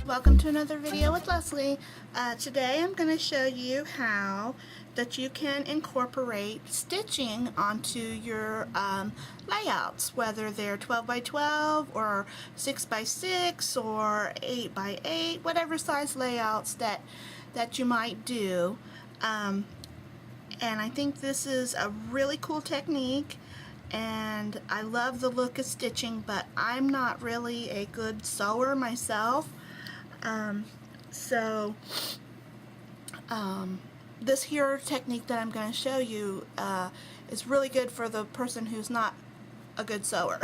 Welcome to another video with Leslie. Today I'm going to show you how that you can incorporate stitching onto your layouts, whether they're 12 by 12 or 6 by 6 or 8 by 8, whatever size layouts that you might do. And I think this is a really cool technique, and I love the look of stitching, but I'm not really a good sewer myself. This here technique that I'm going to show you is really good for the person who's not a good sewer.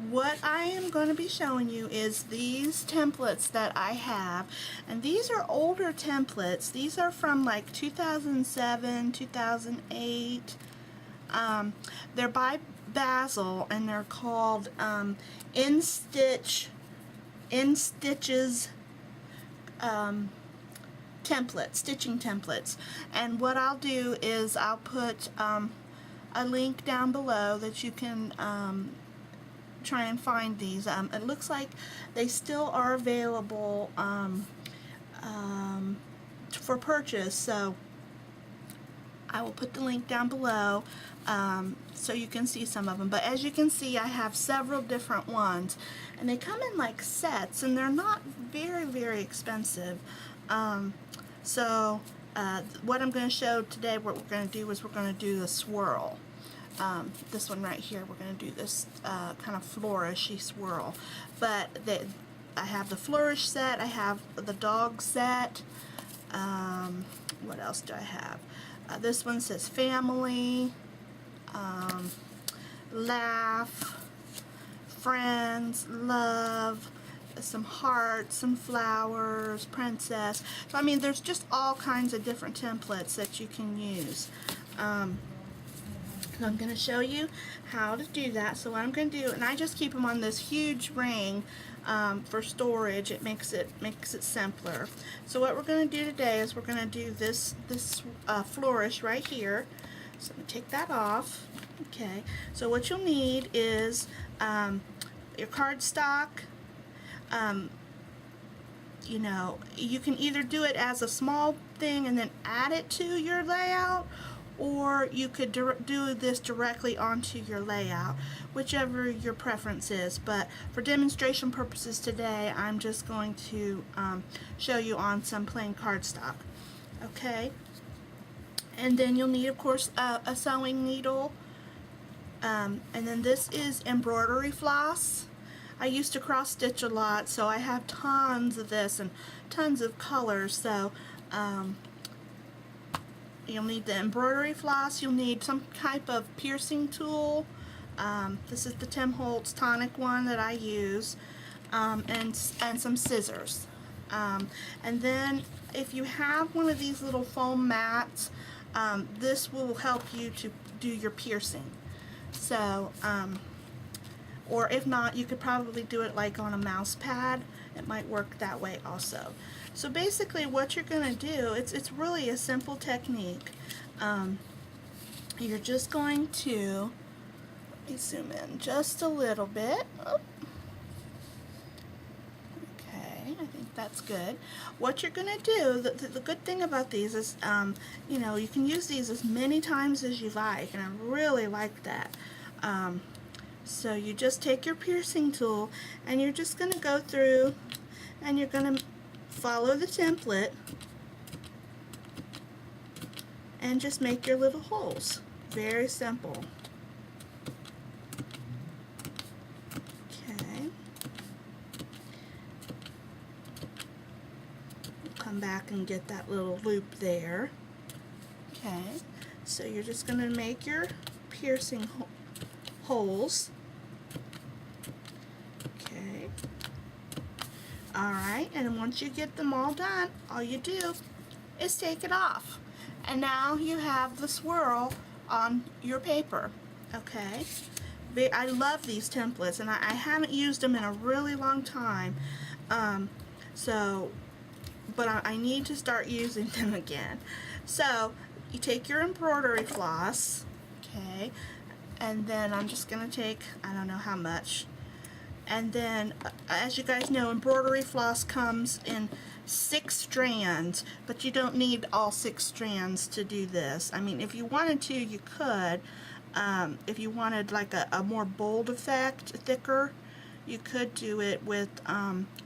What I am going to be showing you is these templates that I have, and these are older templates. These are from like 2007, 2008. They're by Basil, and they're called InStitches stitching templates. And what I'll do is I'll put a link down below that you can try and find these. It looks like they still are available for purchase, so I will put the link down below so you can see some of them. But as you can see, I have several different ones, and they come in like sets, and they're not very expensive. What I'm going to show today, what we're going to do is we're going to do the swirl. This one right here, we're going to do this kind of flourishy swirl. But I have the flourish set, I have the dog set. What else do I have? This one says family, laugh, friends, love, some hearts, some flowers, princess. So I mean, there's just all kinds of different templates that you can use. So I'm going to show you how to do that. So what I'm going to do, and I just keep them on this huge ring for storage. It makes it simpler. So what we're going to do today is we're going to do this flourish right here. So I'm going to take that off. Okay. So what you'll need is your cardstock. You know, you can either do it as a small thing and then add it to your layout, or you could do this directly onto your layout, whichever your preference is. But for demonstration purposes today, I'm just going to show you on some plain cardstock. Okay? And then you'll need, of course, a sewing needle. And then this is embroidery floss. I used to cross stitch a lot, so I have tons of this and tons of colors. So you'll need the embroidery floss. You'll need some type of piercing tool. This is the Tim Holtz tonic one that I use, and some scissors. And then if you have one of these little foam mats, this will help you to do your piercing. So, or if not, you could probably do it like on a mouse pad. It might work that way also. So basically what you're going to do, it's really a simple technique. You're just going to, let me zoom in just a little bit. Oh. Okay, I think that's good. What you're going to do, the good thing about these is, you know, you can use these as many times as you like, and I really like that. So you just take your piercing tool, and you're just going to go through, and you're going to follow the template and just make your little holes. Very simple. Okay. Come back and get that little loop there. Okay. So you're just going to make your piercing holes. Okay. Alright, and once you get them all done, all you do is take it off. And now you have the swirl on your paper. Okay. I love these templates, and I haven't used them in a really long time. But I need to start using them again. So you take your embroidery floss, okay, And then I'm just going to take, I don't know how much. And then, as you guys know, embroidery floss comes in 6 strands, but you don't need all 6 strands to do this. I mean, if you wanted to, you could. If you wanted like a more bold effect, thicker, you could do it with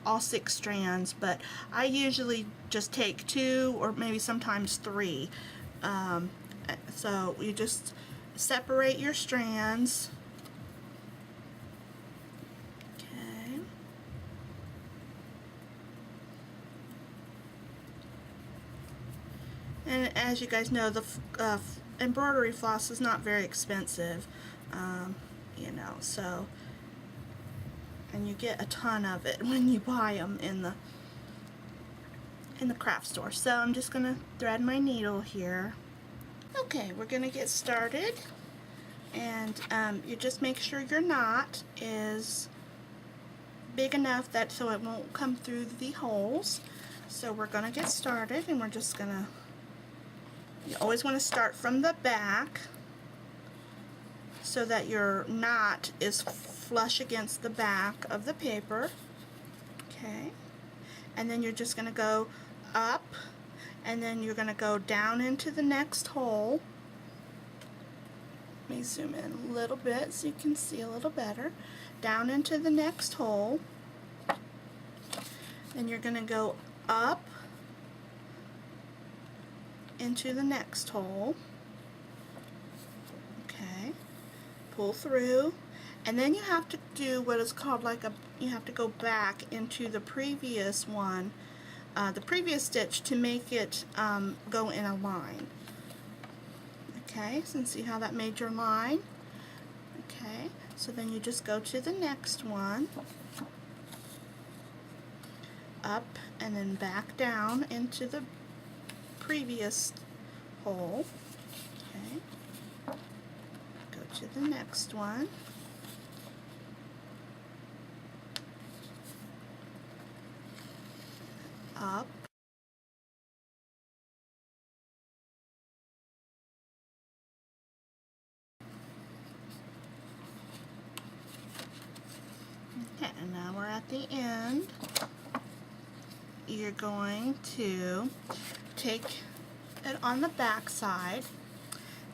all 6 strands, but I usually just take 2 or maybe sometimes 3. So you just separate your strands. Okay. And as you guys know, the embroidery floss is not very expensive, you know, so, and you get a ton of it when you buy them in the craft store. So I'm just going to thread my needle here. Okay, we're going to get started, and you just make sure your knot is big enough that so it won't come through the holes. So we're going to get started, and we're just going to, you always want to start from the back so that your knot is flush against the back of the paper. Okay, and then you're just going to go up, and then you're going to go down into the next hole. Let me zoom in a little bit so you can see a little better. Down into the next hole. Then you're going to go up into the next hole. Okay, pull through, and then you have to do what is called like you have to go back into the previous one, the previous stitch, to make it go in a line. Okay, so see how that made your line? Okay, so then you just go to the next one, up and then back down into the previous hole. Okay, go to the next one, up, okay, and now we're at the end. You're going to take it on the back side,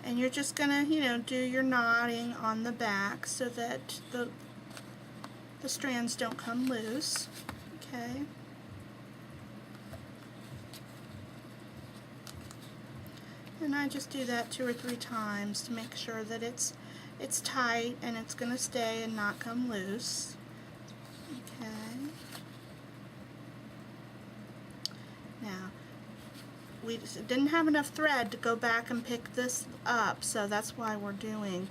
and you're just gonna, you know, do your knotting on the back so that the strands don't come loose. Okay, and I just do that 2 or 3 times to make sure that it's tight and it's gonna stay and not come loose. Okay, now we didn't have enough thread to go back and pick this up, so that's why we're doing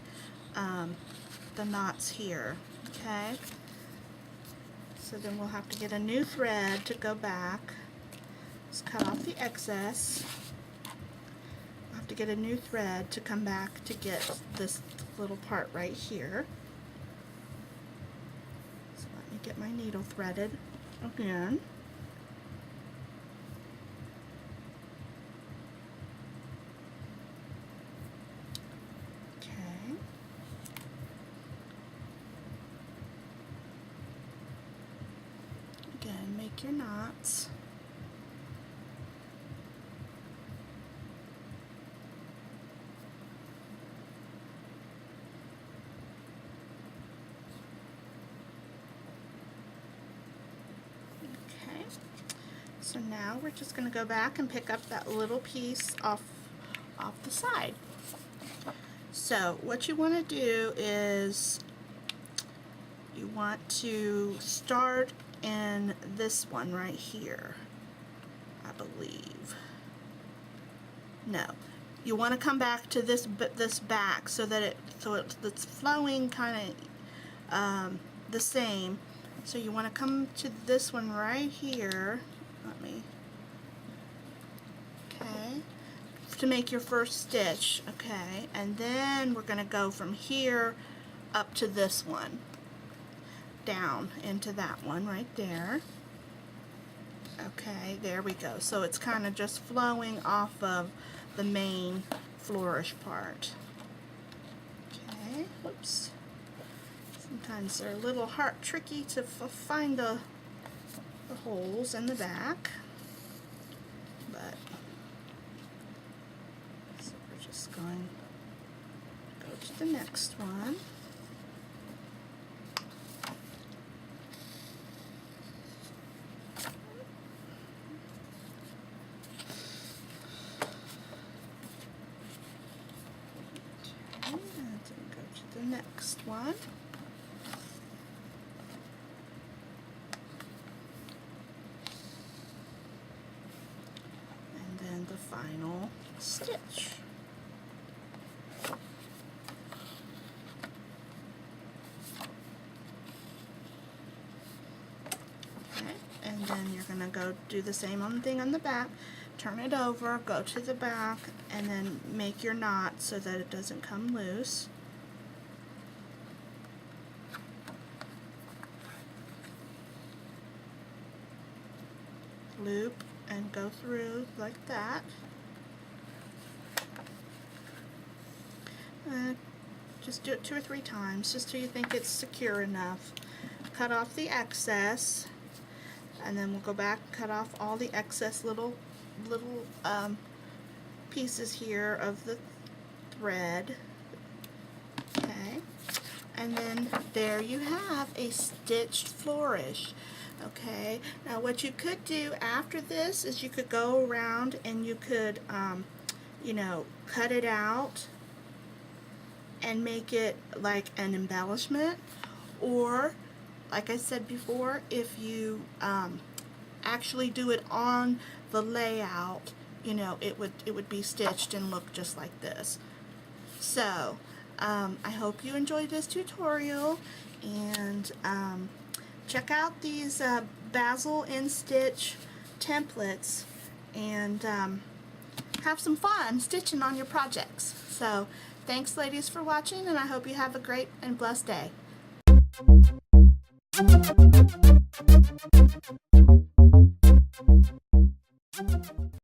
the knots here. Okay, so then we'll have to get a new thread to go back. Just cut off the excess. We'll have to get a new thread to come back to get this little part right here. So let me get my needle threaded again. Again, make your knots. Okay, so now we're just going to go back and pick up that little piece off the side. So what you want to do is you want to start in this one right here, I believe. No, you want to come back to this back so that it's flowing kind of the same. So you want to come to this one right here. Let me. Okay, to make your first stitch. Okay, and then we're going to go from here up to this one, down into that one right there. Okay, there we go. So it's kind of just flowing off of the main flourish part. Okay. Okay, whoops. Sometimes they're a little tricky to find the holes in the back, but so we're just going to go to the next one. Okay, and then go to the next one. The final stitch. Okay, and then you're going to go do the same thing on the back. Turn it over, go to the back, and then make your knot so that it doesn't come loose. Loop and go through like that. Just do it 2 or 3 times, just till you think it's secure enough. Cut off the excess, and then we'll go back, cut off all the excess little pieces here of the thread. Okay, and then there you have a stitched flourish. Okay, now what you could do after this is you could go around and you could, you know, cut it out and make it like an embellishment, or like I said before, if you actually do it on the layout, you know, it would be stitched and look just like this. So I hope you enjoyed this tutorial, and check out these Bazzel InStitch templates, and have some fun stitching on your projects. So thanks ladies for watching, and I hope you have a great and blessed day.